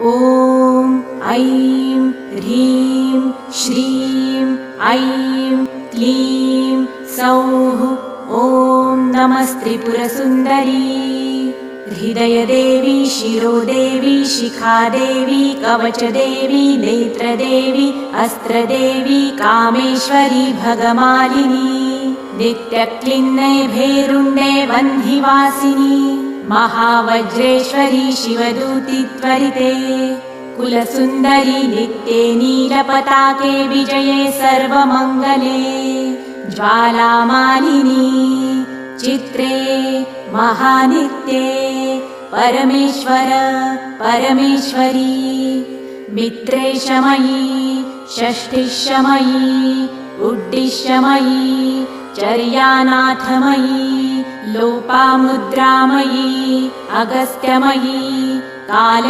ॐ ऐं ह्रीं श्रीं ऐं क्लीं सौः ॐ नमस्त्रिपुरसुन्दरी हृदयदेवी शिरोदेवी शिखादेवी कवचदेवी नेत्रदेवी अस्त्रदेवी कामेश्वरी भगमालिनी नित्यक्लिन्ने भेरुण्डे वह्निवासिनी महावज्रेश्वरी शिवदूति त्वरिते कुलसुन्दरी नित्ये नीलपताके विजये सर्वमङ्गले ज्वालामालिनी चित्रे महानित्ये परमेश्वर परमेश्वरी मित्रेशमयी षष्ठीशमयी उड्डीशमयी चर्यानाथमयी लोपामुद्रामयी अगस्त्यमयी काल